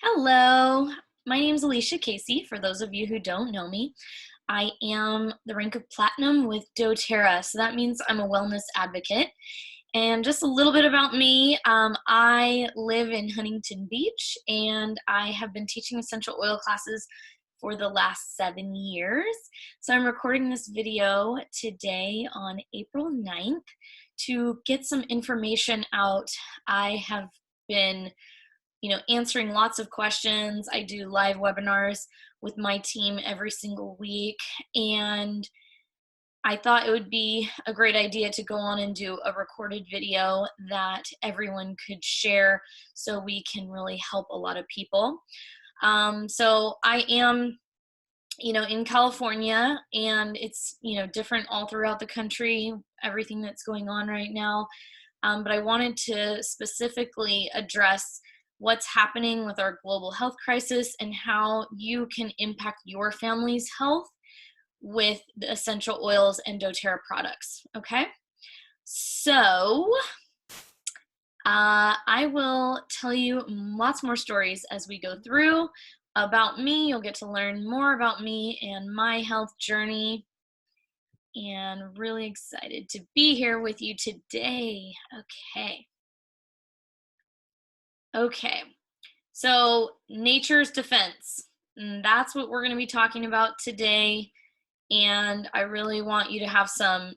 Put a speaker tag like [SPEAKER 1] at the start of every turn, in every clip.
[SPEAKER 1] Hello, my name is Alicia Casey. For those of you who don't know me, I am the rank of platinum with doTERRA, so that means I'm a wellness advocate. And just a little bit about me, I live in Huntington Beach, and I have been teaching essential oil classes for the last 7 years. So I'm recording this video today on April 9th to get some information out. I have been answering lots of questions. I do live webinars with my team every single week, and I thought it would be a great idea to go on and do a recorded video that everyone could share so we can really help a lot of people. So I am in California, and it's different all throughout the country, everything that's going on right now. But I wanted to specifically address what's happening with our global health crisis and how you can impact your family's health with the essential oils and doTERRA products. Okay, so I will tell you lots more stories as we go through about me. You'll get to learn more about me and my health journey, and really excited to be here with you today. Okay, so nature's defense, and that's what we're going to be talking about today. And I really want you to have some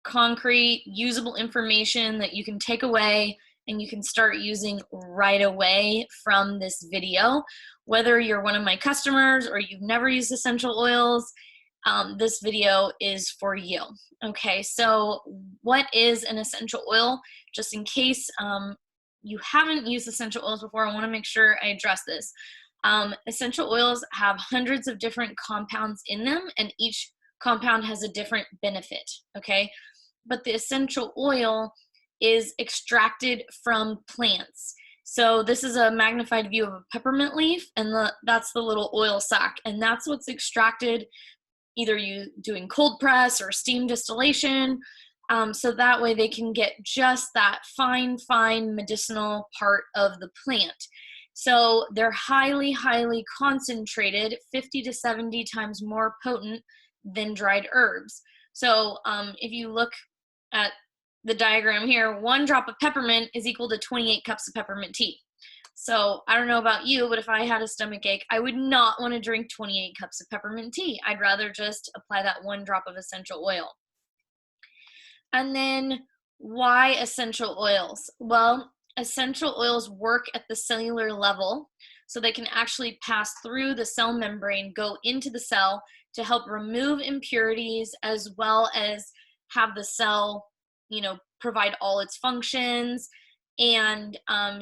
[SPEAKER 1] concrete, usable information that you can take away and you can start using right away from this video. Whether you're one of my customers or you've never used essential oils, this video is for you. Okay, so what is an essential oil? Just in case you haven't used essential oils before, I want to make sure I address this. Essential oils have hundreds of different compounds in them, and each compound has a different benefit, okay? But the essential oil is extracted from plants. So this is a magnified view of a peppermint leaf, and that's the little oil sac, and that's what's extracted, either you doing cold press or steam distillation, so that way they can get just that fine medicinal part of the plant. So they're highly concentrated, 50 to 70 times more potent than dried herbs. So if you look at the diagram here, 1 drop of peppermint is equal to 28 cups of peppermint tea. So I don't know about you, but if I had a stomach ache, I would not want to drink 28 cups of peppermint tea. I'd rather just apply that 1 drop of essential oil. And then why essential oils? Well, essential oils work at the cellular level, so they can actually pass through the cell membrane, go into the cell to help remove impurities, as well as have the cell, provide all its functions. And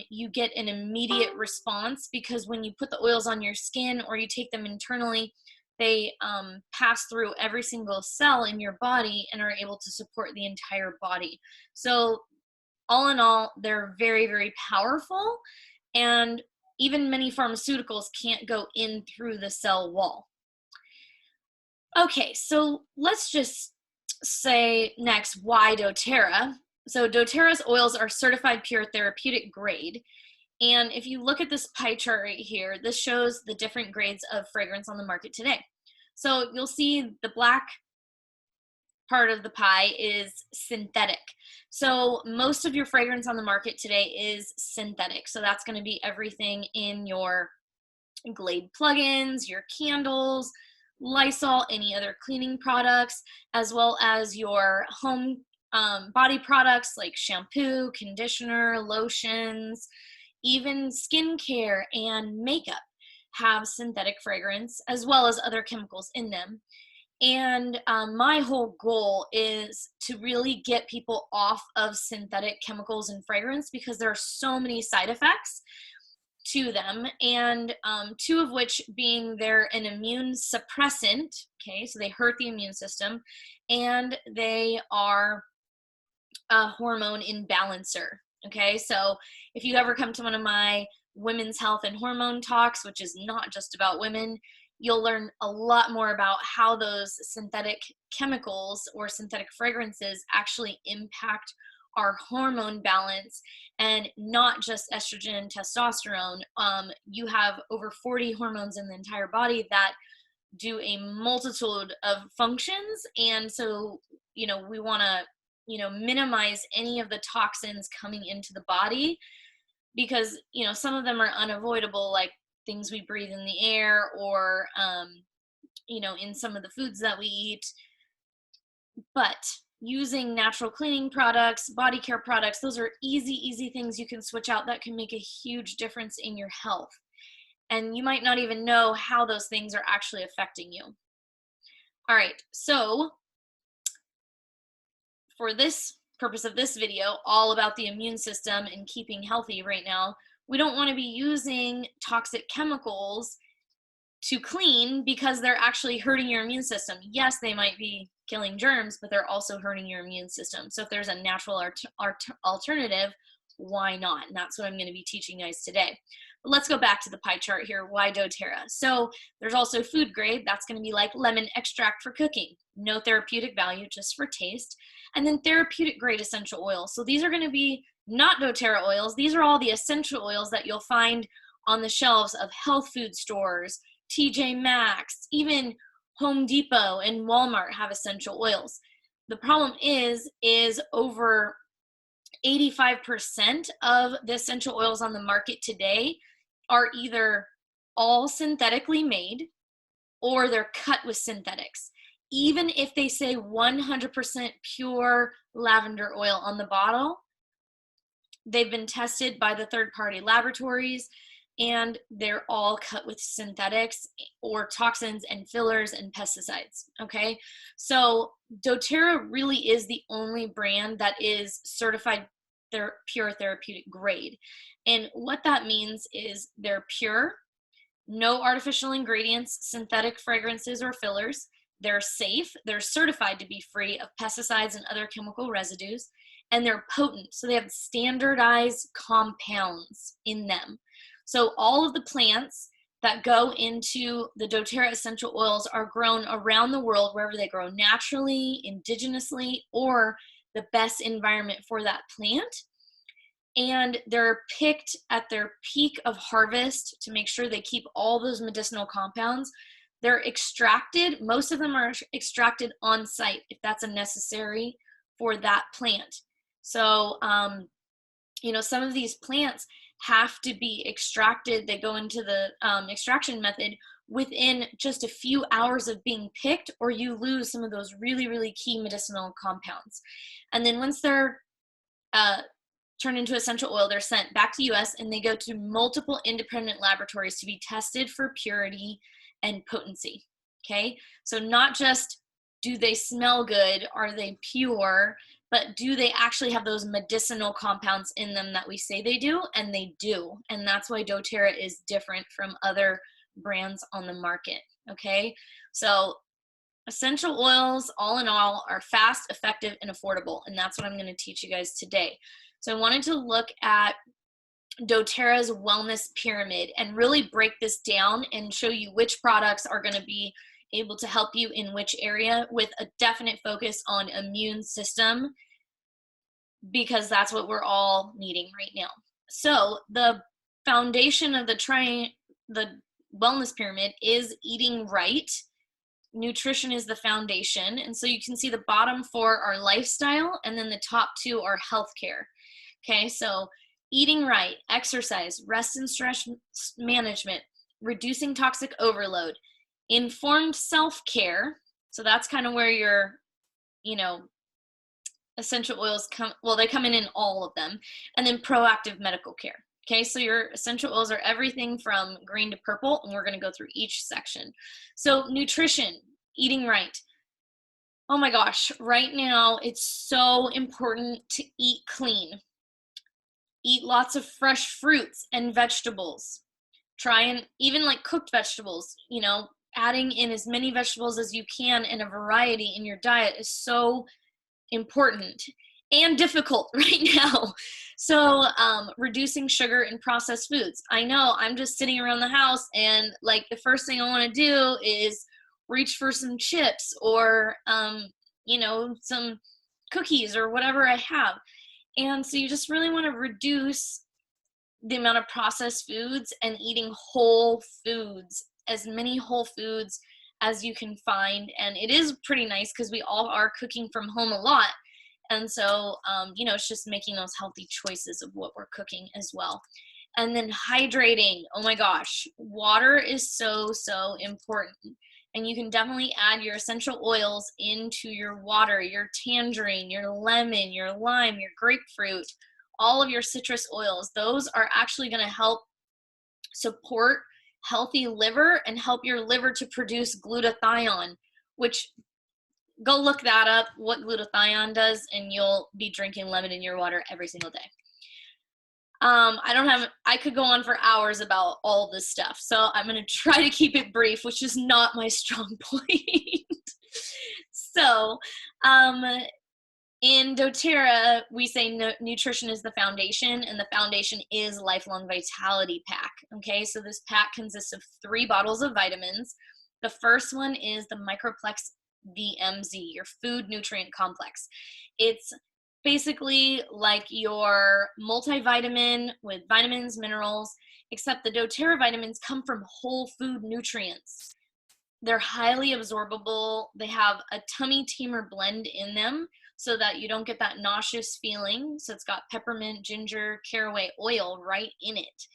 [SPEAKER 1] you get an immediate response, because when you put the oils on your skin or you take them internally, they pass through every single cell in your body and are able to support the entire body. So all in all, they're very powerful, and even many pharmaceuticals can't go in through the cell wall. Okay, so let's just say next, why doTERRA? So doTERRA's oils are certified pure therapeutic grade. And if you look at this pie chart right here, this shows the different grades of fragrance on the market today. So you'll see the black part of the pie is synthetic. So most of your fragrance on the market today is synthetic. So that's going to be everything in your Glade plugins, your candles, Lysol, any other cleaning products, as well as your home body products like shampoo, conditioner, lotions, even skincare and makeup have synthetic fragrance, as well as other chemicals in them. And my whole goal is to really get people off of synthetic chemicals and fragrance, because there are so many side effects to them, and 2 of which being they're an immune suppressant, okay, so they hurt the immune system, and they are a hormone imbalancer, okay? So if you ever come to one of my women's health and hormone talks, which is not just about women, you'll learn a lot more about how those synthetic chemicals or synthetic fragrances actually impact our hormone balance and not just estrogen and testosterone. You have over 40 hormones in the entire body that do a multitude of functions. And so, we want to, minimize any of the toxins coming into the body, because, some of them are unavoidable, like things we breathe in the air, or, in some of the foods that we eat. But using natural cleaning products, body care products, those are easy things you can switch out that can make a huge difference in your health. And you might not even know how those things are actually affecting you. All right, so for this purpose of this video, all about the immune system and keeping healthy right now, we don't want to be using toxic chemicals to clean because they're actually hurting your immune system. Yes, they might be killing germs, but they're also hurting your immune system. So if there's a natural alternative, why not? And that's what I'm going to be teaching you guys today. But let's go back to the pie chart here. Why doTERRA? So there's also food grade. That's going to be like lemon extract for cooking. No therapeutic value, just for taste. And then therapeutic grade essential oils. So these are going to be not doTERRA oils. These are all the essential oils that you'll find on the shelves of health food stores, TJ Maxx, even Home Depot and Walmart have essential oils. The problem is over 85% of the essential oils on the market today are either all synthetically made or they're cut with synthetics. Even if they say 100% pure lavender oil on the bottle, they've been tested by the third-party laboratories, and they're all cut with synthetics or toxins and fillers and pesticides, okay? So doTERRA really is the only brand that is certified pure therapeutic grade. And what that means is they're pure, no artificial ingredients, synthetic fragrances or fillers. They're safe, they're certified to be free of pesticides and other chemical residues, and they're potent. So they have standardized compounds in them. So all of the plants that go into the doTERRA essential oils are grown around the world, wherever they grow naturally, indigenously, or the best environment for that plant. And they're picked at their peak of harvest to make sure they keep all those medicinal compounds. They're extracted, most of them are extracted on site if that's necessary for that plant. So, some of these plants have to be extracted. They go into the extraction method within just a few hours of being picked, or you lose some of those really key medicinal compounds. And then once they're turned into essential oil, they're sent back to US and they go to multiple independent laboratories to be tested for purity and potency, okay? So not just do they smell good, are they pure, but do they actually have those medicinal compounds in them that we say they do? And they do. And that's why doTERRA is different from other brands on the market, okay? So essential oils, all in all, are fast, effective, and affordable. And that's what I'm going to teach you guys today. So I wanted to look at doTERRA's wellness pyramid and really break this down and show you which products are going to be able to help you in which area, with a definite focus on immune system, because that's what we're all needing right now. So the foundation of the wellness pyramid is eating right. Nutrition is the foundation. And so you can see the bottom four are lifestyle, and then the top two are healthcare. Okay, so eating right, exercise, rest and stress management, reducing toxic overload, informed self-care. So that's kind of where your, essential oils come, well, they come in all of them. And then proactive medical care. Okay, so your essential oils are everything from green to purple, and we're going to go through each section. So nutrition, eating right. Oh my gosh, right now it's so important to eat clean. Eat lots of fresh fruits and vegetables. Try and even like cooked vegetables, adding in as many vegetables as you can in a variety in your diet is so important and difficult right now. So reducing sugar and processed foods. I know I'm just sitting around the house and like the first thing I want to do is reach for some chips or, some cookies or whatever I have. And so you just really want to reduce the amount of processed foods and eating whole foods, as many whole foods as you can find. And it is pretty nice because we all are cooking from home a lot. And so, it's just making those healthy choices of what we're cooking as well. And then hydrating. Oh my gosh, water is so, so important. And you can definitely add your essential oils into your water, your tangerine, your lemon, your lime, your grapefruit, all of your citrus oils. Those are actually going to help support healthy liver and help your liver to produce glutathione, which, go look that up, what glutathione does, and you'll be drinking lemon in your water every single day. I could go on for hours about all this stuff, so I'm going to try to keep it brief, which is not my strong point. So, in doTERRA, we say nutrition is the foundation, and the foundation is Lifelong Vitality Pack. Okay, so this pack consists of 3 bottles of vitamins. The first one is the Microplex VMZ, your food nutrient complex. It's basically like your multivitamin with vitamins, minerals, except the doTERRA vitamins come from whole food nutrients. They're highly absorbable. They have a tummy tamer blend in them so that you don't get that nauseous feeling. So it's got peppermint, ginger, caraway oil right in it.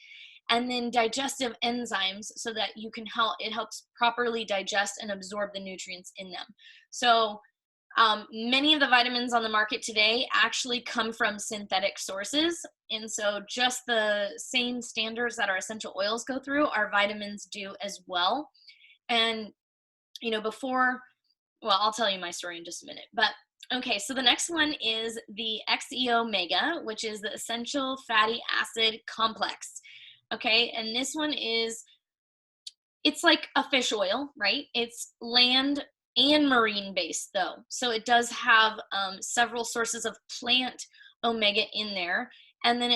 [SPEAKER 1] And then digestive enzymes so that it helps properly digest and absorb the nutrients in them. So many of the vitamins on the market today actually come from synthetic sources. And so just the same standards that our essential oils go through, our vitamins do as well. And, I'll tell you my story in just a minute. But okay, so the next one is the XE Omega, which is the Essential Fatty Acid Complex. Okay, and this one it's like a fish oil, right? It's land and marine based though. So it does have several sources of plant omega in there. And then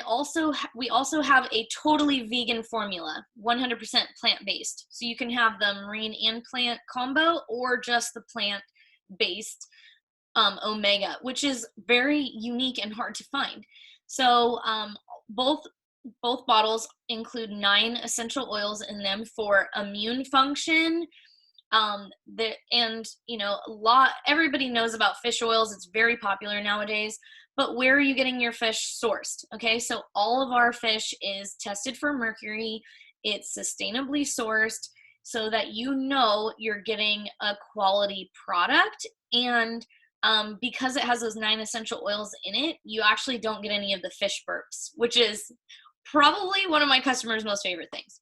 [SPEAKER 1] we also have a totally vegan formula, 100% plant-based. So you can have the marine and plant combo or just the plant-based omega, which is very unique and hard to find. So both bottles include 9 essential oils in them for immune function. Everybody knows about fish oils. It's very popular nowadays. But where are you getting your fish sourced? Okay, so all of our fish is tested for mercury. It's sustainably sourced so that you're getting a quality product. And because it has those 9 essential oils in it, you actually don't get any of the fish burps, which is probably one of my customers' most favorite things.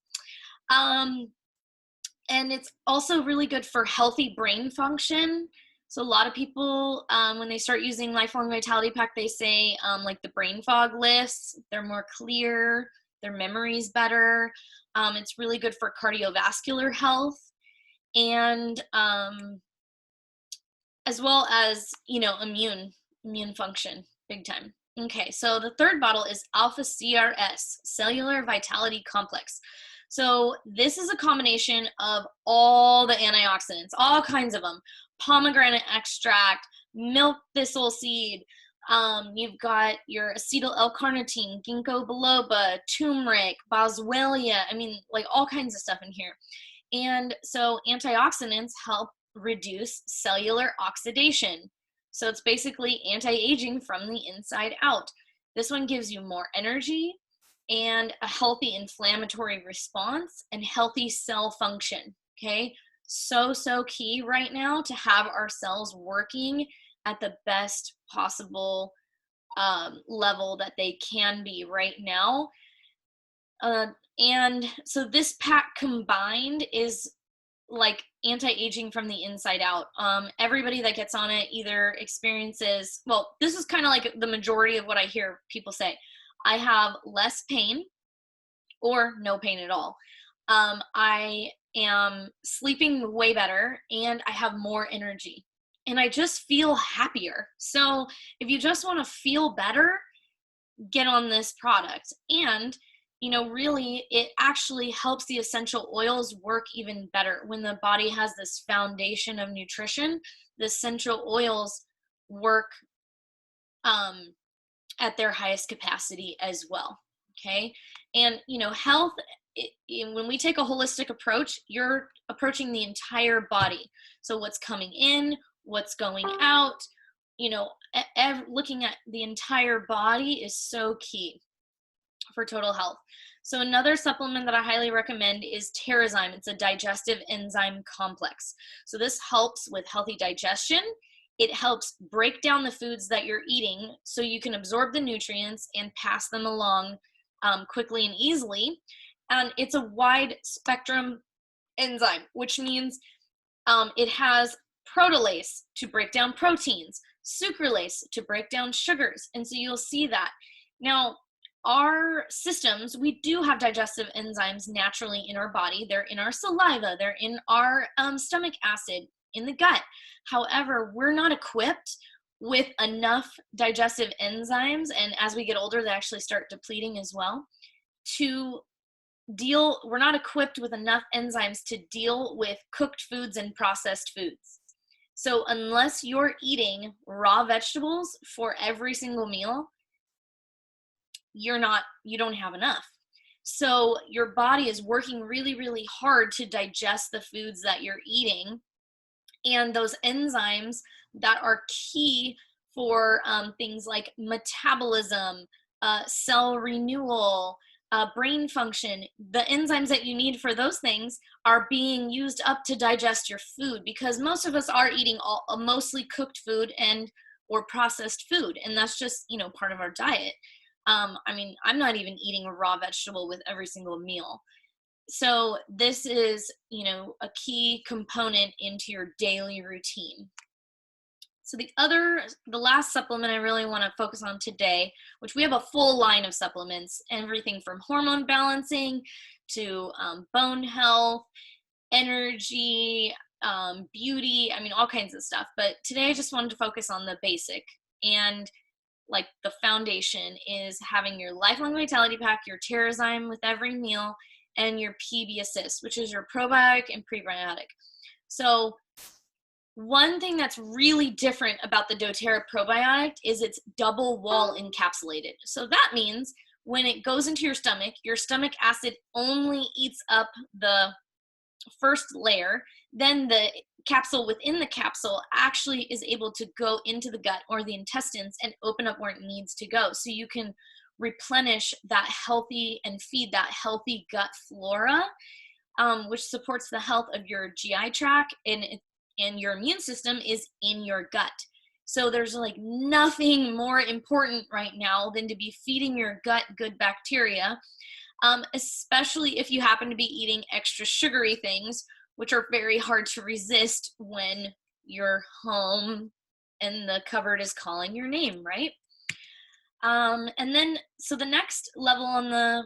[SPEAKER 1] And it's also really good for healthy brain function. So a lot of people, when they start using Lifelong Vitality Pack, they say like the brain fog lifts, they're more clear, their memory's better. It's really good for cardiovascular health and as well as, immune function, big time. Okay, so the third bottle is Alpha CRS, Cellular Vitality Complex. So this is a combination of all the antioxidants, all kinds of them. Pomegranate extract, milk thistle seed, you've got your acetyl L-carnitine, ginkgo biloba, turmeric, boswellia, like all kinds of stuff in here. And so antioxidants help reduce cellular oxidation. So it's basically anti-aging from the inside out. This one gives you more energy and a healthy inflammatory response and healthy cell function, okay? So key right now to have our cells working at the best possible level that they can be right now. And so this pack combined is like anti-aging from the inside out. Everybody that gets on it either experiences, this is kind of like the majority of what I hear people say. I have less pain or no pain at all. I am sleeping way better and I have more energy and I just feel happier. So if you just want to feel better, get on this product. And really it actually helps the essential oils work even better. When the body has this foundation of nutrition, the essential oils work at their highest capacity as well. Okay. And, health, when we take a holistic approach, you're approaching the entire body. So what's coming in, what's going out, looking at the entire body is so key for total health. So another supplement that I highly recommend is Terrazyme. It's a digestive enzyme complex. So this helps with healthy digestion. It helps break down the foods that you're eating so you can absorb the nutrients and pass them along quickly and easily. And it's a wide spectrum enzyme, which means it has protolase to break down proteins, sucralase to break down sugars. And so you'll see that. Now, our systems, we do have digestive enzymes naturally in our body. They're in our saliva, they're in our stomach acid, in the gut. However, we're not equipped with enough digestive enzymes, and as we get older, they actually start depleting as well, we're not equipped with enough enzymes to deal with cooked foods and processed foods. So unless you're eating raw vegetables for every single meal, you don't have enough. So your body is working really, really hard to digest the foods that you're eating. And those enzymes that are key for things like metabolism, cell renewal, brain function, the enzymes that you need for those things are being used up to digest your food, because most of us are eating mostly cooked food or processed food, and that's just part of our diet. I'm not even eating a raw vegetable with every single meal. So this is, a key component into your daily routine. So the last supplement I really want to focus on today, which we have a full line of supplements, everything from hormone balancing to bone health, energy, beauty, all kinds of stuff. But today I just wanted to focus on the basic, and like the foundation is having your Lifelong Vitality Pack, your Terrazyme with every meal, and your PB Assist, which is your probiotic and prebiotic. So one thing that's really different about the doTERRA probiotic is it's double wall encapsulated. So that means when it goes into your stomach acid only eats up the first layer, then the capsule within the capsule actually is able to go into the gut or the intestines and open up where it needs to go. So you can replenish that healthy and feed that healthy gut flora, which supports the health of your GI tract, and your immune system is in your gut. So there's like nothing more important right now than to be feeding your gut good bacteria, especially if you happen to be eating extra sugary things, which are very hard to resist when you're home and the cupboard is calling your name, right? And then, so the next level on the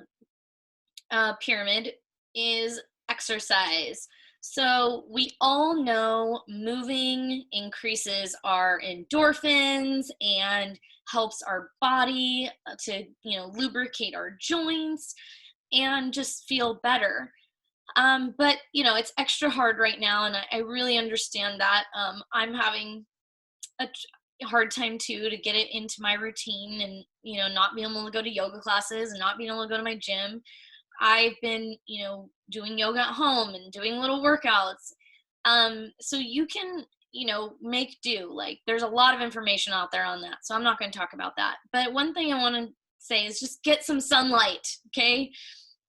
[SPEAKER 1] pyramid is exercise. So we all know moving increases our endorphins and helps our body to, lubricate our joints and just feel better. But, it's extra hard right now, and I really understand that. I'm having a hard time too to get it into my routine, and, not being able to go to yoga classes and not being able to go to my gym. I've been, doing yoga at home and doing little workouts. So you can, make do. Like, there's a lot of information out there on that, so I'm not going to talk about that. But one thing I want to say is just get some sunlight, okay?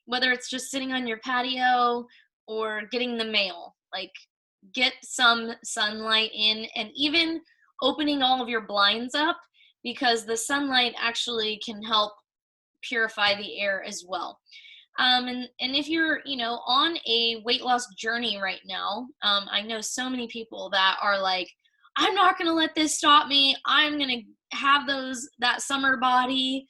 [SPEAKER 1] Whether it's just sitting on your patio or getting the mail, like, get some sunlight in, and even opening all of your blinds up, because the sunlight actually can help purify the air as well. And if you're, on a weight loss journey right now, I know so many people that are like, I'm not going to let this stop me. I'm going to have that summer body.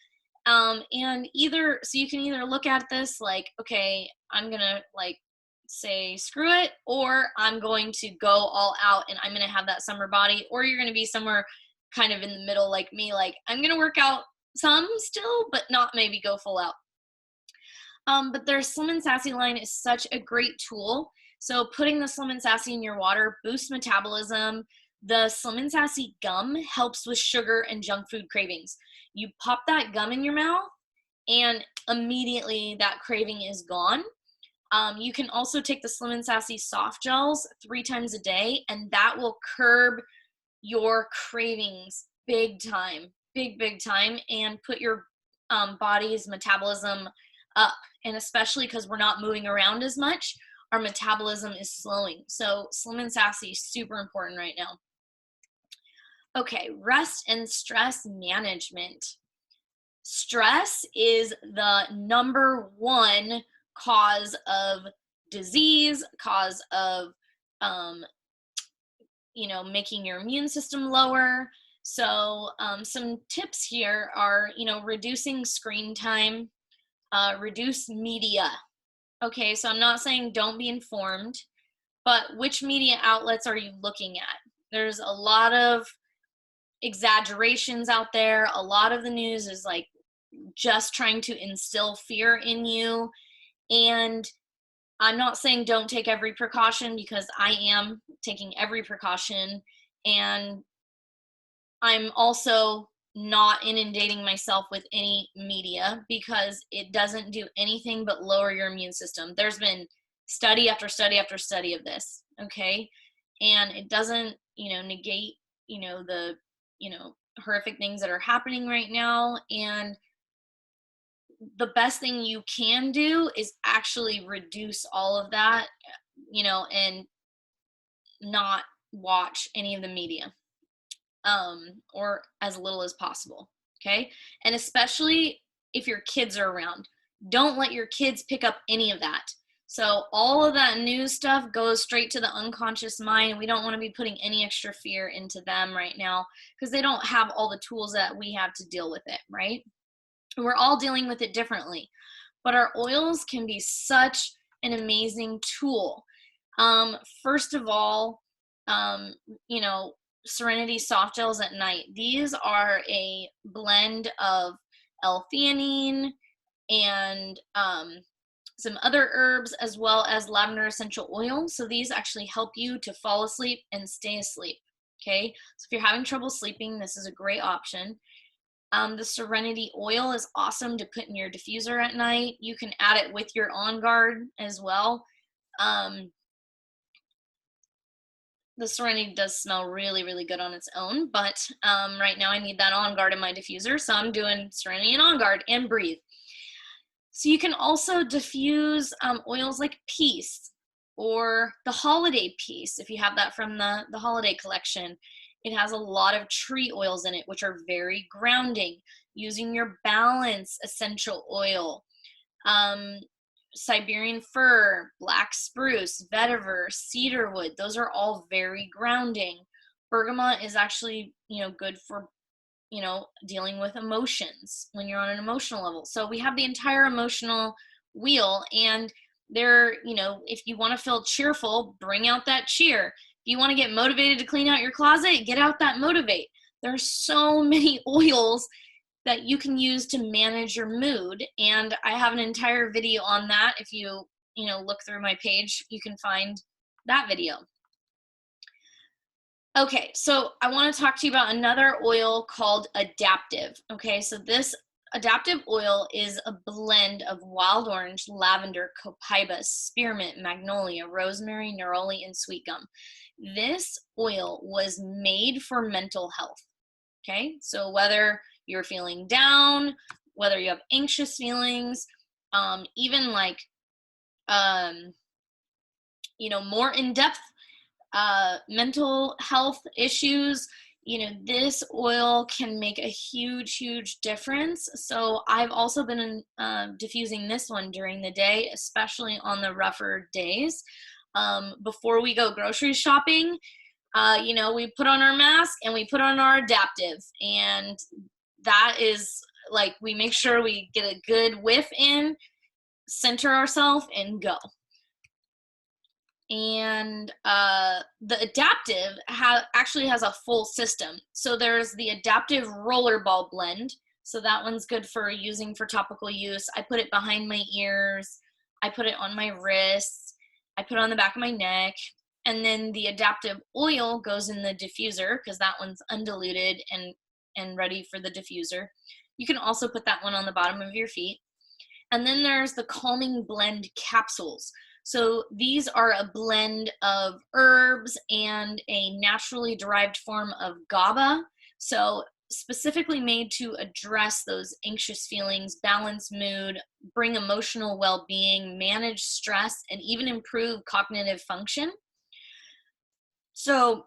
[SPEAKER 1] And so you can either look at this like, okay, I'm going to say screw it, or I'm going to go all out and I'm going to have that summer body, or you're going to be somewhere kind of in the middle like me, like I'm going to work out some still, but not maybe go full out. But their Slim and Sassy line is such a great tool. So putting the Slim and Sassy in your water boosts metabolism. The Slim and Sassy gum helps with sugar and junk food cravings. You pop that gum in your mouth and immediately that craving is gone. You can also take the Slim and Sassy soft gels 3 times a day, and that will curb your cravings big time, big time, and put your body's metabolism up. And especially because we're not moving around as much, our metabolism is slowing. So Slim and Sassy is super important right now. Okay, rest and stress management. Stress is the #1 cause of disease, cause of making your immune system lower. So some tips here are, reducing screen time, reduce media. Okay, so I'm not saying don't be informed, but which media outlets are you looking at? There's a lot of exaggerations out there. A lot of the news is like just trying to instill fear in you. And I'm not saying don't take every precaution, because I am taking every precaution, and I'm also not inundating myself with any media because it doesn't do anything but lower your immune system. There's been study after study after study of this, okay? And it doesn't, negate, the, horrific things that are happening right now. And the best thing you can do is actually reduce all of that, and not watch any of the media, or as little as possible. Okay. And especially if your kids are around, don't let your kids pick up any of that. So all of that news stuff goes straight to the unconscious mind. We don't want to be putting any extra fear into them right now, because they don't have all the tools that we have to deal with it, right? We're all dealing with it differently, but our oils can be such an amazing tool. First of all, Serenity soft gels at night. These are a blend of L-theanine and some other herbs, as well as lavender essential oil. So these actually help you to fall asleep and stay asleep. Okay, so if you're having trouble sleeping, this is a great option. The Serenity oil is awesome to put in your diffuser at night. You can add it with your On Guard as well. The Serenity does smell really, really good on its own, but right now I need that On Guard in my diffuser, so I'm doing Serenity and On Guard and Breathe. So you can also diffuse oils like Peace or the Holiday Peace, if you have that from the Holiday collection. It has a lot of tree oils in it, which are very grounding. Using your Balance essential oil, Siberian fir, black spruce, vetiver, cedarwood, those are all very grounding. Bergamot is actually, good for, dealing with emotions when you're on an emotional level. So we have the entire emotional wheel, and there, if you want to feel cheerful, bring out that cheer. If you want to get motivated to clean out your closet, get out that Motivate. There's so many oils that you can use to manage your mood, and I have an entire video on that. If you look through my page, you can find that video. Okay, so I want to talk to you about another oil called Adaptive. Okay, so this Adaptive oil is a blend of wild orange, lavender, copaiba, spearmint, magnolia, rosemary, neroli, and sweet gum. This oil was made for mental health. Okay, so whether you're feeling down, whether you have anxious feelings, even like, more in-depth mental health issues, this oil can make a huge difference. So I've also been diffusing this one during the day, especially on the rougher days. Before we go grocery shopping, we put on our mask and we put on our Adaptive, and that is like, we make sure we get a good whiff in, center ourselves, and go. And the Adaptive actually has a full system. So there's the Adaptive Rollerball Blend. So that one's good for using for topical use. I put it behind my ears. I put it on my wrists. I put it on the back of my neck. And then the Adaptive oil goes in the diffuser, because that one's undiluted and and ready for the diffuser. You can also put that one on the bottom of your feet. And then there's the Calming Blend capsules. So these are a blend of herbs and a naturally derived form of GABA. So specifically made to address those anxious feelings, balance mood, bring emotional well-being, manage stress, and even improve cognitive function. So,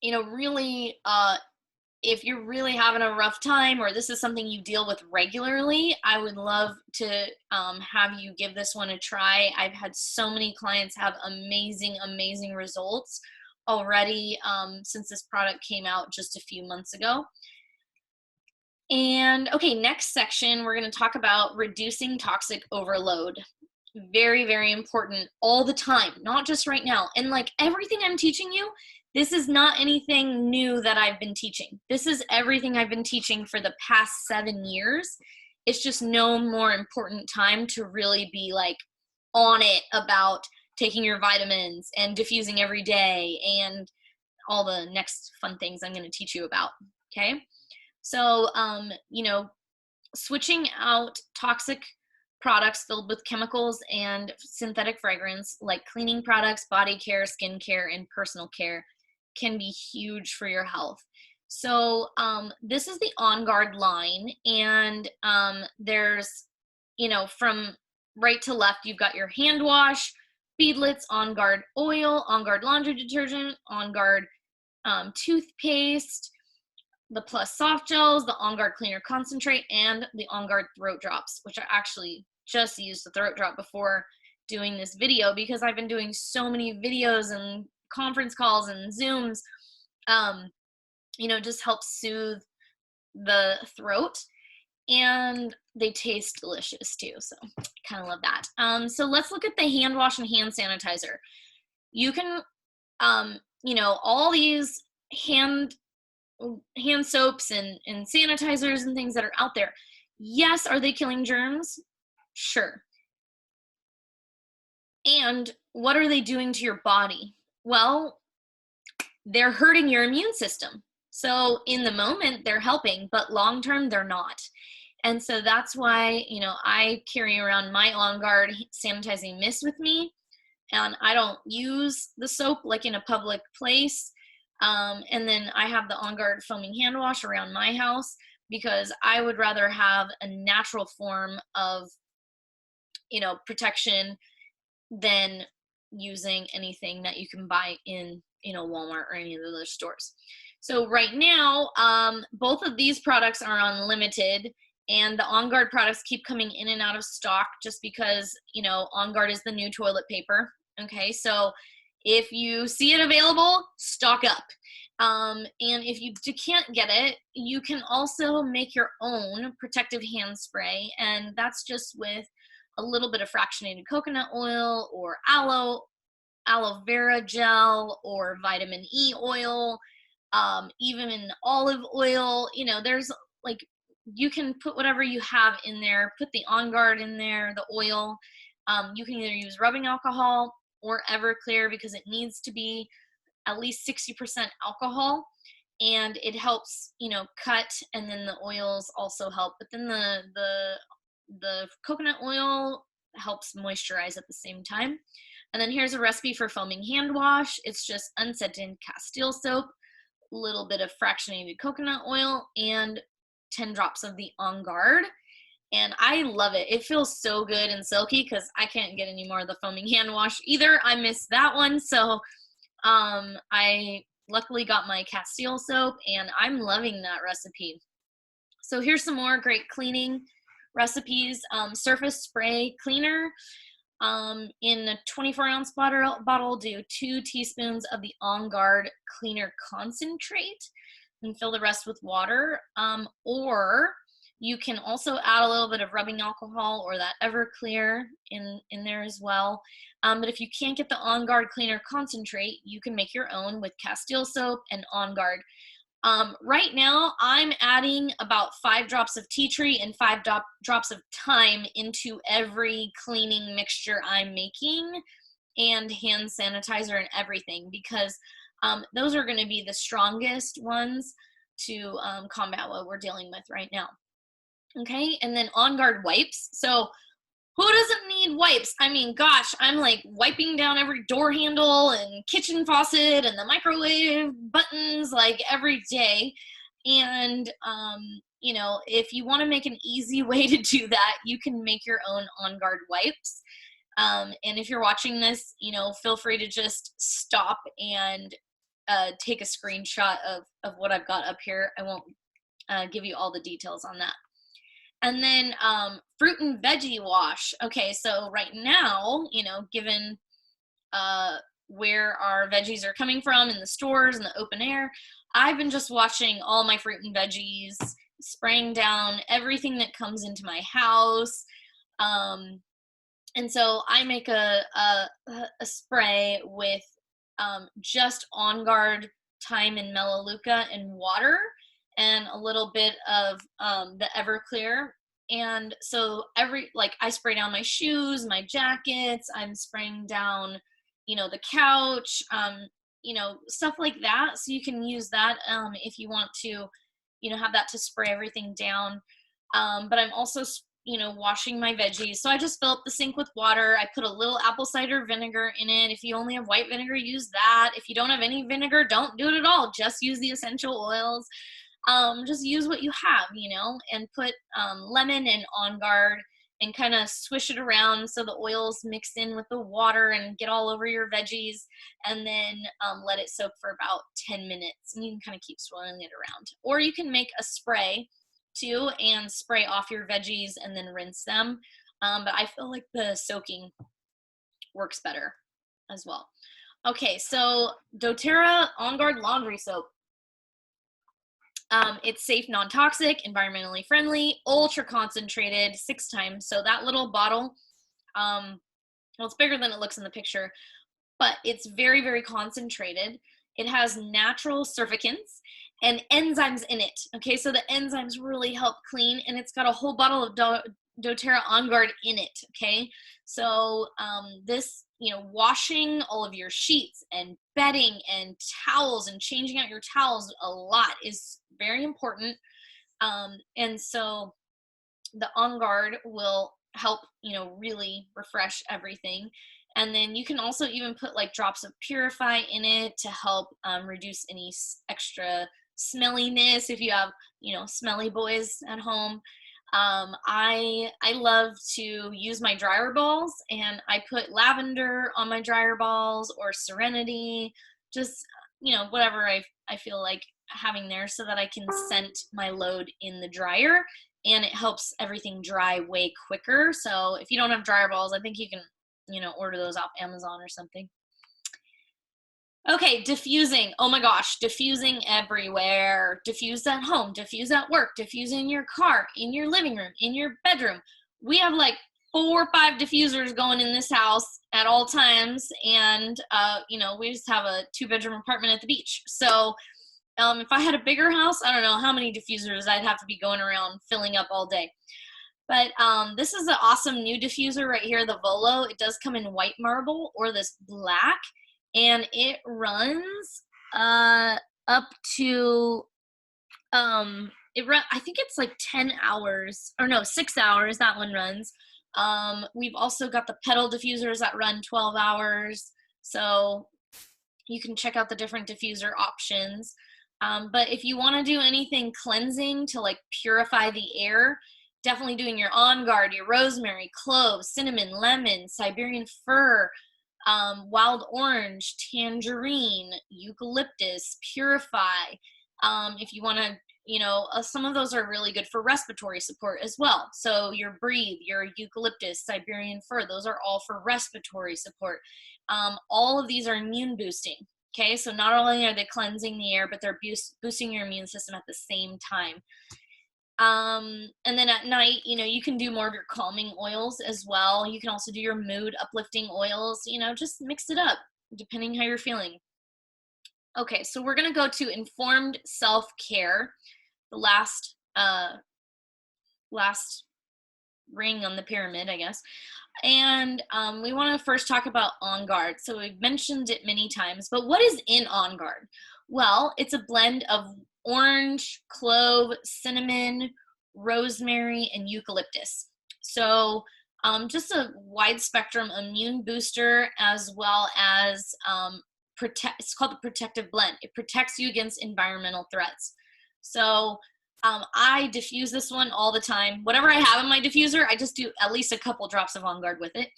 [SPEAKER 1] really, if you're really having a rough time or this is something you deal with regularly, I would love to have you give this one a try. I've had so many clients have amazing, amazing results already since this product came out just a few months ago. And okay, next section, we're going to talk about reducing toxic overload. Very, very important all the time, not just right now. And like everything I'm teaching you, this is not anything new that I've been teaching. This is everything I've been teaching for the past 7 years. It's just no more important time to really be like on it about taking your vitamins and diffusing every day and all the next fun things I'm going to teach you about. Okay. So, switching out toxic products filled with chemicals and synthetic fragrance like cleaning products, body care, skin care, and personal care can be huge for your health. So this is the On Guard line, and there's, from right to left, you've got your hand wash, beadlets, On Guard oil, On Guard laundry detergent, On Guard toothpaste, the Plus soft gels, the On Guard cleaner concentrate, and the On Guard throat drops, which I actually just used the throat drop before doing this video because I've been doing so many videos and conference calls and Zooms, just help soothe the throat, and they taste delicious too. So kind of love that. So let's look at the hand wash and hand sanitizer. You can, all these hand soaps and sanitizers and things that are out there. Yes, are they killing germs? Sure. And what are they doing to your body? Well, they're hurting your immune system. So in the moment, they're helping, but long term, they're not. And so that's why, I carry around my On Guard sanitizing mist with me, and I don't use the soap like in a public place. And then I have the On Guard foaming hand wash around my house because I would rather have a natural form of, protection than using anything that you can buy in, Walmart or any of the other stores. So right now, both of these products are on limited, and the On Guard products keep coming in and out of stock just because, On Guard is the new toilet paper. Okay, so if you see it available, stock up. And if you can't get it, you can also make your own protective hand spray, and that's just with a little bit of fractionated coconut oil or aloe vera gel or vitamin E oil, even in olive oil. There's like, you can put whatever you have in there, put the On Guard in there, the oil. You can either use rubbing alcohol or Everclear because it needs to be at least 60% alcohol, and it helps, cut, and then the oils also help. But then the coconut oil helps moisturize at the same time. And then here's a recipe for foaming hand wash. It's just unscented Castile soap, a little bit of fractionated coconut oil, and 10 drops of the On Guard. And I love it. It feels so good and silky because I can't get any more of the foaming hand wash either. I missed that one. So I luckily got my Castile soap, and I'm loving that recipe. So here's some more great cleaning recipes. Surface spray cleaner. In a 24-ounce bottle, do 2 teaspoons of the On Guard cleaner concentrate and fill the rest with water. Or you can also add a little bit of rubbing alcohol or that Everclear in there as well. But if you can't get the On Guard cleaner concentrate, you can make your own with Castile soap and On Guard. Right now, I'm adding about 5 drops of tea tree and 5 drops of thyme into every cleaning mixture I'm making, and hand sanitizer and everything, because those are going to be the strongest ones to combat what we're dealing with right now. Okay, and then On Guard wipes. So who doesn't need wipes? I mean, gosh, I'm like wiping down every door handle and kitchen faucet and the microwave buttons like every day. And, you know, if you want to make an easy way to do that, you can make your own On Guard wipes. And if you're watching this, you know, feel free to just stop and take a screenshot of what I've got up here. I won't give you all the details on that. And then fruit and veggie wash. Okay, so right now, you know, given where our veggies are coming from in the stores and the open air, I've been just washing all my fruit and veggies, spraying down everything that comes into my house. And so I make a spray with just On Guard, thyme, and melaleuca and water, and a little bit of the Everclear. And so I spray down my shoes, my jackets, I'm spraying down, you know, the couch, you know, stuff like that. So you can use that if you want to, you know, have that to spray everything down. But I'm also, you know, washing my veggies. So I just fill up the sink with water. I put a little apple cider vinegar in it. If you only have white vinegar, use that. If you don't have any vinegar, don't do it at all. Just use the essential oils. Just use what you have, you know, and put lemon and On Guard and kind of swish it around so the oils mix in with the water and get all over your veggies, and then let it soak for about 10 minutes, and you can kind of keep swirling it around. Or you can make a spray too and spray off your veggies and then rinse them, but I feel like the soaking works better as well. Okay, so doTERRA On Guard laundry soap. It's safe, non-toxic, environmentally friendly, ultra concentrated, 6 times. So that little bottle, well, it's bigger than it looks in the picture, but it's very, very concentrated. It has natural surfactants and enzymes in it. Okay, so the enzymes really help clean, and it's got a whole bottle of doTERRA On Guard in it. Okay, so this, you know, washing all of your sheets and bedding and towels and changing out your towels a lot is very important. And so the On Guard will help, you know, really refresh everything. And then you can also even put like drops of Purify in it to help reduce any extra smelliness if you have, you know, smelly boys at home. I love to use my dryer balls, and I put lavender on my dryer balls or serenity, just, you know, whatever I feel like having there, so that I can scent my load in the dryer, and it helps everything dry way quicker. So if you don't have dryer balls, I think you can, you know, order those off Amazon or something. Okay, diffusing. Oh my gosh, diffusing everywhere. Diffuse at home, diffuse at work, diffuse in your car, in your living room, in your bedroom. We have like 4 or 5 diffusers going in this house at all times, and you know, we just have a 2-bedroom apartment at the beach. So if I had a bigger house, I don't know how many diffusers I'd have to be going around filling up all day. But this is an awesome new diffuser right here, the Volo. It does come in white marble or this black, and it runs up to I think it's like 10 hours, or no, 6 hours that one runs. We've also got the pedal diffusers that run 12 hours, so you can check out the different diffuser options. But if you want to do anything cleansing to like purify the air, definitely doing your On Guard, your rosemary, cloves, cinnamon, lemon, Siberian fir, wild orange, tangerine, eucalyptus, purify. If you want to, you know, some of those are really good for respiratory support as well. So your breathe, your eucalyptus, Siberian fir, those are all for respiratory support. All of these are immune boosting. Okay, so not only are they cleansing the air, but they're boosting your immune system at the same time. And then at night, you know, you can do more of your calming oils as well. You can also do your mood uplifting oils, you know, just mix it up depending how you're feeling. Okay, so we're going to go to informed self-care, the last ring on the pyramid, I guess. And we want to first talk about On Guard. So we've mentioned it many times, but what is in On Guard? Well, it's a blend of orange, clove, cinnamon, rosemary, and eucalyptus. So just a wide spectrum immune booster, as well as it's called the protective blend. It protects you against environmental threats. So I diffuse this one all the time. Whatever I have in my diffuser, I just do at least a couple drops of On Guard with it.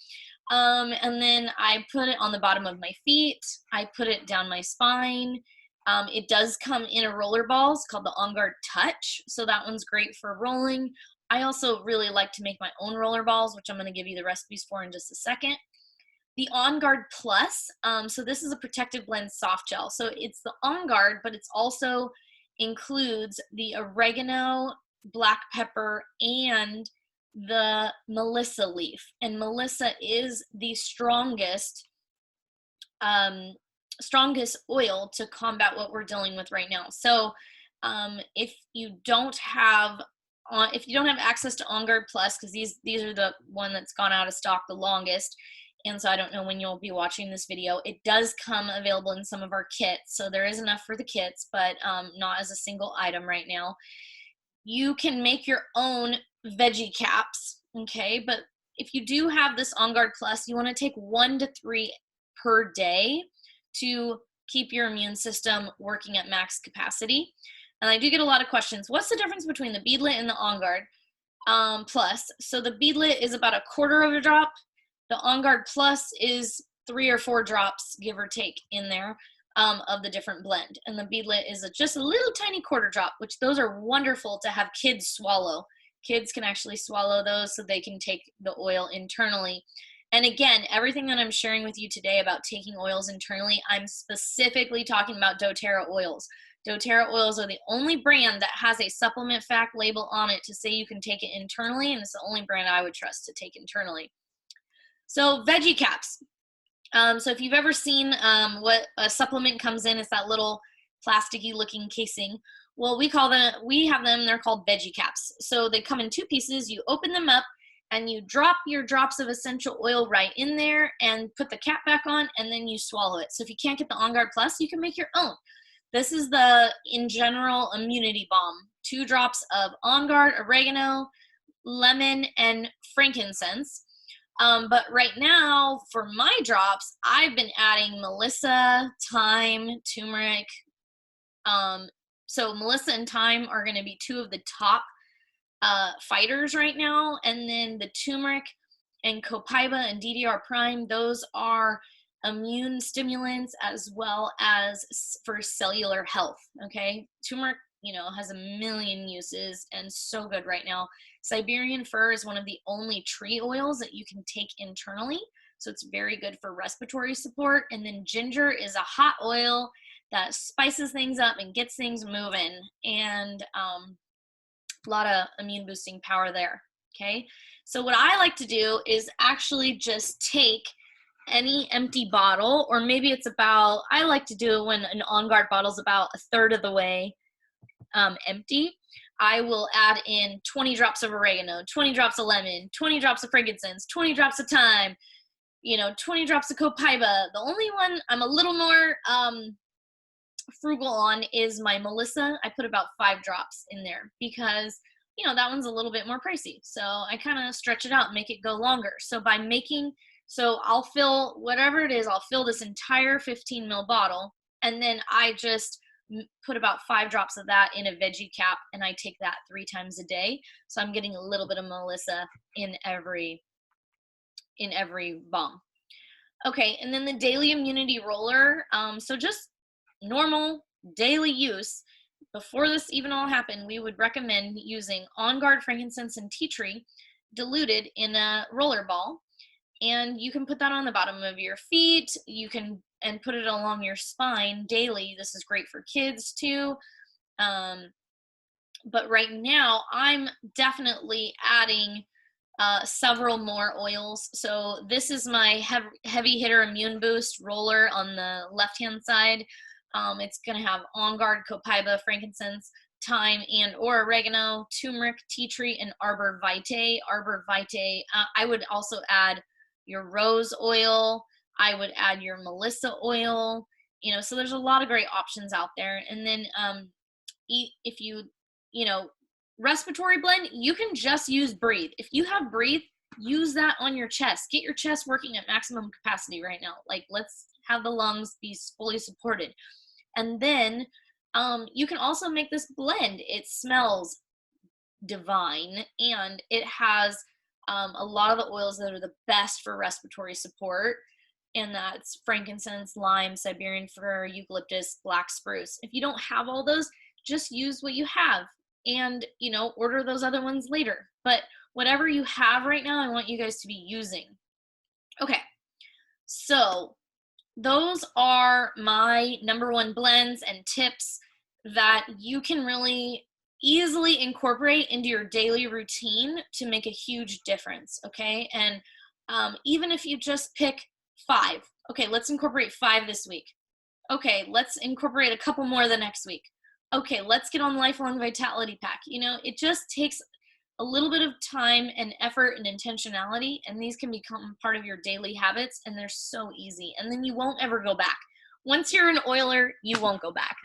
[SPEAKER 1] And then I put it on the bottom of my feet. I put it down my spine. It does come in a roller ball. It's called the On Guard Touch. So that one's great for rolling. I also really like to make my own roller balls, which I'm going to give you the recipes for in just a second. The On Guard Plus, so this is a protective blend soft gel. So it's the On Guard, but it's also includes the oregano, black pepper, and the Melissa leaf. And Melissa is the strongest oil to combat what we're dealing with right now. So if you don't have access to On Guard Plus, because these are the one that's gone out of stock the longest, and so I don't know when you'll be watching this video, it does come available in some of our kits. So there is enough for the kits, but not as a single item right now. You can make your own veggie caps, okay? But if you do have this On Guard Plus, you want to take 1 to 3 per day to keep your immune system working at max capacity. And I do get a lot of questions. What's the difference between the beadlet and the On Guard Plus? So the beadlet is about 1/4 of a drop. The On Guard Plus is 3 or 4 drops, give or take, in there of the different blend. And the beadlet is just a little tiny 1/4 drop, which those are wonderful to have kids swallow. Kids can actually swallow those so they can take the oil internally. And again, everything that I'm sharing with you today about taking oils internally, I'm specifically talking about doTERRA oils. doTERRA oils are the only brand that has a supplement fact label on it to say you can take it internally, and it's the only brand I would trust to take internally. So veggie caps. So if you've ever seen what a supplement comes in, it's that little plasticky looking casing. Well, we have them, they're called veggie caps. So they come in 2 pieces. You open them up and you drop your drops of essential oil right in there and put the cap back on, and then you swallow it. So if you can't get the On Guard Plus, you can make your own. This is the In General Immunity Balm. 2 drops of On Guard, oregano, lemon, and frankincense. But right now, for my drops, I've been adding Melissa, thyme, turmeric. So Melissa and thyme are going to be 2 of the top fighters right now. And then the turmeric and copaiba and DDR prime, those are immune stimulants as well as for cellular health. Okay. Turmeric, has a million uses and so good right now. Siberian fir is one of the only tree oils that you can take internally. So it's very good for respiratory support. And then ginger is a hot oil that spices things up and gets things moving. And a lot of immune boosting power there. Okay. So what I like to do is actually just take any empty bottle, or maybe I like to do it when an On Guard bottle is about 1/3 of the way empty. I will add in 20 drops of oregano, 20 drops of lemon, 20 drops of frankincense, 20 drops of thyme, 20 drops of copaiba. The only one I'm a little more frugal on is my Melissa. I put about 5 drops in there because, that one's a little bit more pricey. So I kind of stretch it out and make it go longer. So I'll fill whatever it is, I'll fill this entire 15 ml bottle, and then I just put about 5 drops of that in a veggie cap, and I take that 3 times a day. So I'm getting a little bit of Melissa in every balm. Okay, and then the daily immunity roller. So just normal daily use. Before this even all happened, we would recommend using On Guard, frankincense, and tea tree diluted in a roller ball. And you can put that on the bottom of your feet. And put it along your spine daily. This is great for kids too. But right now I'm definitely adding several more oils. So this is my heavy hitter immune boost roller on the left hand side. It's going to have On Guard, copaiba, frankincense, thyme, and or oregano, turmeric, tea tree, and arbor vitae. Arbor vitae. I would also add your rose oil. I would add your Melissa oil, so there's a lot of great options out there. And then if you, you know, respiratory blend, you can just use breathe. If you have breathe, use that on your chest. Get your chest working at maximum capacity right now. Like, let's have the lungs be fully supported. And then you can also make this blend. It smells divine, and it has a lot of the oils that are the best for respiratory support, and that's frankincense, lime, Siberian fir, eucalyptus, black spruce. If you don't have all those, just use what you have, and, you know, order those other ones later. But whatever you have right now, I want you guys to be using. Okay, so those are my number one blends and tips that you can really easily incorporate into your daily routine to make a huge difference, okay? And even if you just pick 5, okay, let's incorporate 5 this week. Okay, let's incorporate a couple more the next week. Okay, let's get on the Lifelong Vitality Pack. You know, it just takes a little bit of time and effort and intentionality, and these can become part of your daily habits, and they're so easy, and then you won't ever go back. Once you're an oiler, you won't go back.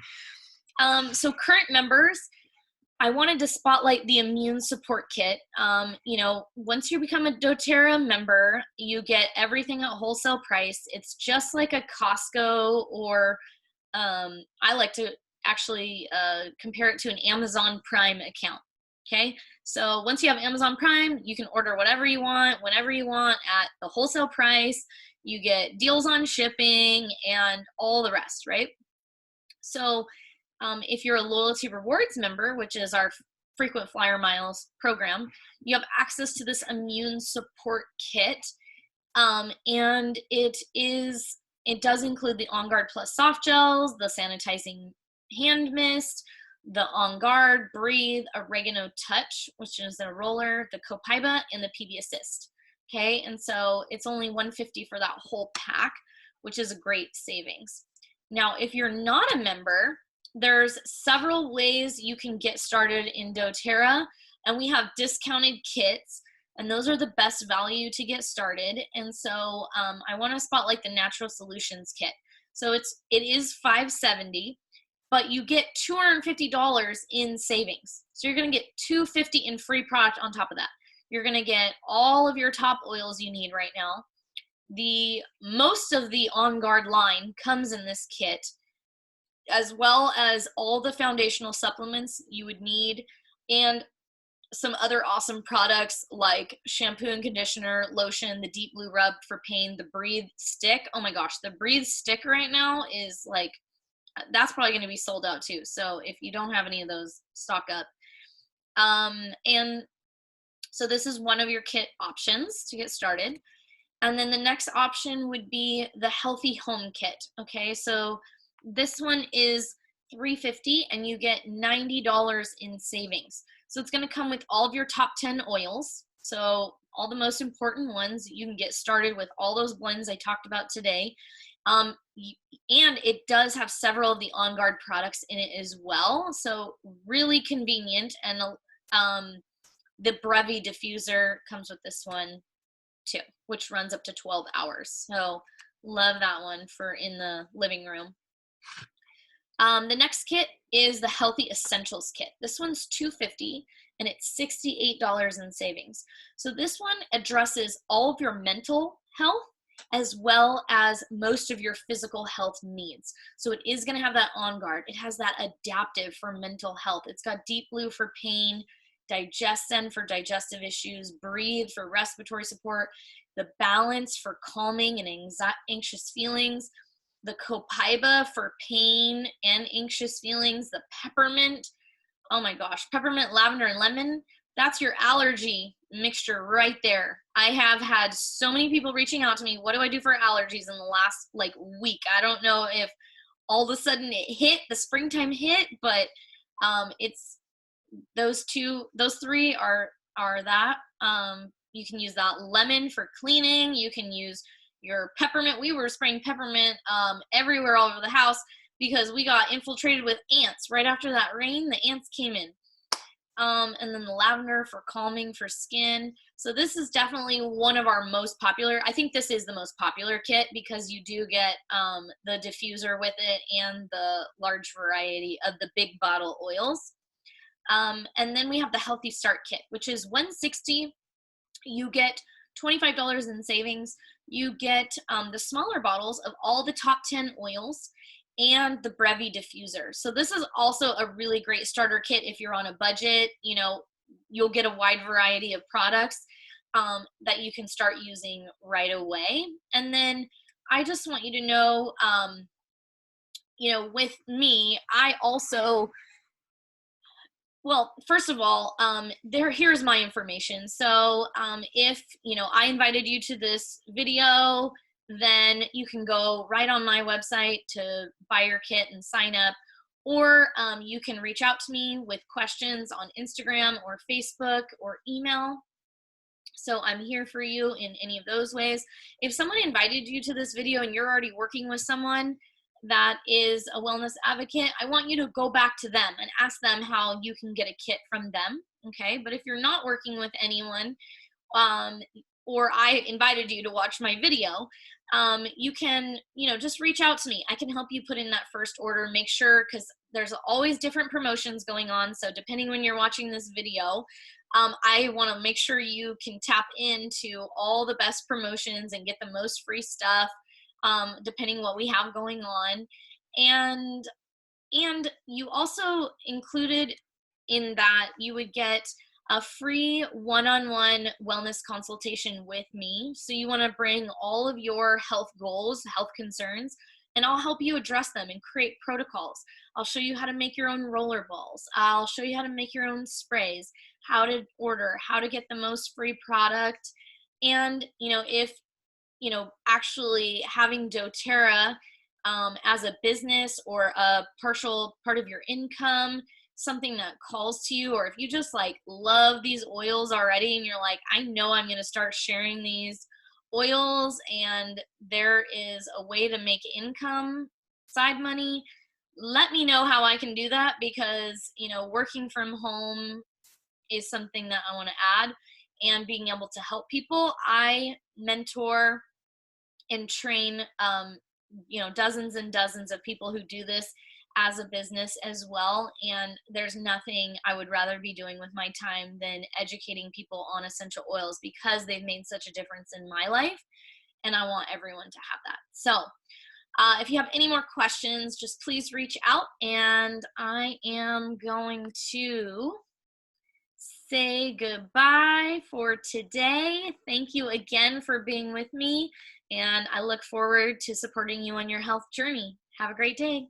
[SPEAKER 1] So current members, I wanted to spotlight the immune support kit. You know, once you become a doTERRA member, you get everything at wholesale price. It's just like a Costco, or I like to actually compare it to an Amazon Prime account. Okay, so once you have Amazon Prime, you can order whatever you want, whenever you want, at the wholesale price. You get deals on shipping and all the rest, right? So if you're a Loyalty Rewards member, which is our frequent flyer miles program, you have access to this immune support kit. And it does include the On Guard Plus soft gels, the sanitizing hand mist, the On Guard, Breathe, Oregano Touch, which is a roller, the Copaiba, and the PB Assist. Okay, and so it's only $150 for that whole pack, which is a great savings. Now, if you're not a member, there's several ways you can get started in doTERRA, and we have discounted kits, and those are the best value to get started. And so I want to spotlight the Natural Solutions kit. So it is $570, but you get $250 in savings. So you're going to get $250 in free product on top of that. You're going to get all of your top oils you need right now. Most of the On Guard line comes in this kit, as well as all the foundational supplements you would need, and some other awesome products like shampoo and conditioner, lotion, the Deep Blue Rub for pain, the Breathe Stick. Oh my gosh, the Breathe Stick right now is like, that's probably going to be sold out too. So if you don't have any of those, stock up. And so this is one of your kit options to get started. And then the next option would be the Healthy Home Kit. Okay, so this one is $350, and you get $90 in savings. So it's going to come with all of your top 10 oils. So all the most important ones. You can get started with all those blends I talked about today. And it does have several of the On Guard products in it as well. So really convenient. And the Brevi diffuser comes with this one too, which runs up to 12 hours. So love that one for in the living room. The next kit is the Healthy Essentials kit. This one's $250, and it's $68 in savings. So this one addresses all of your mental health as well as most of your physical health needs. So it is going to have that On Guard. It has that adaptive for mental health. It's got Deep Blue for pain, Digestin for digestive issues, Breathe for respiratory support, the Balance for calming and anxious feelings, the Copaiba for pain and anxious feelings, the Peppermint, oh my gosh, peppermint, lavender, and lemon. That's your allergy mixture right there. I have had so many people reaching out to me, what do I do for allergies, in the last week. I don't know if all of a sudden it hit, the springtime hit, but it's those 3 are that. You can use that lemon for cleaning. You can use your peppermint. We were spraying peppermint everywhere all over the house because we got infiltrated with ants right after that rain. The ants came in. and then the lavender for calming for skin. So this is definitely one of our most popular. I think this is the most popular kit because you do get the diffuser with it and the large variety of the big bottle oils. And then we have the Healthy Start Kit, which is $160. You get $25 in savings. You get the smaller bottles of all the top 10 oils and the Brevi diffuser. So this is also a really great starter kit if you're on a budget. You know, you'll get a wide variety of products that you can start using right away. And then I just want you to know, you know, with me, I also, well, first of all, here's my information. So if, you know, I invited you to this video, then you can go right on my website to buy your kit and sign up. Or you can reach out to me with questions on Instagram or Facebook or email. So I'm here for you in any of those ways. If someone invited you to this video and you're already working with someone that is a wellness advocate, I want you to go back to them and ask them how you can get a kit from them, okay? But if you're not working with anyone, or I invited you to watch my video, you can, you know, just reach out to me. I can help you put in that first order. Make sure, because there's always different promotions going on. So depending when you're watching this video, I want to make sure you can tap into all the best promotions and get the most free stuff, depending what we have going on. And you also included in that you would get a free one-on-one wellness consultation with me. So you want to bring all of your health goals, health concerns, and I'll help you address them and create protocols. I'll show you how to make your own roller balls. I'll show you how to make your own sprays, how to order, how to get the most free product. And, you know, if, you know, actually having doTERRA as a business or a partial part of your income, something that calls to you, or if you just like love these oils already and you're like, I know I'm going to start sharing these oils and there is a way to make income, side money, let me know how I can do that, because, you know, working from home is something that I want to add, and being able to help people. I mentor and train, you know, dozens and dozens of people who do this as a business as well. And there's nothing I would rather be doing with my time than educating people on essential oils, because they've made such a difference in my life. And I want everyone to have that. So if you have any more questions, just please reach out. And I am going to say goodbye for today. Thank you again for being with me, and I look forward to supporting you on your health journey. Have a great day.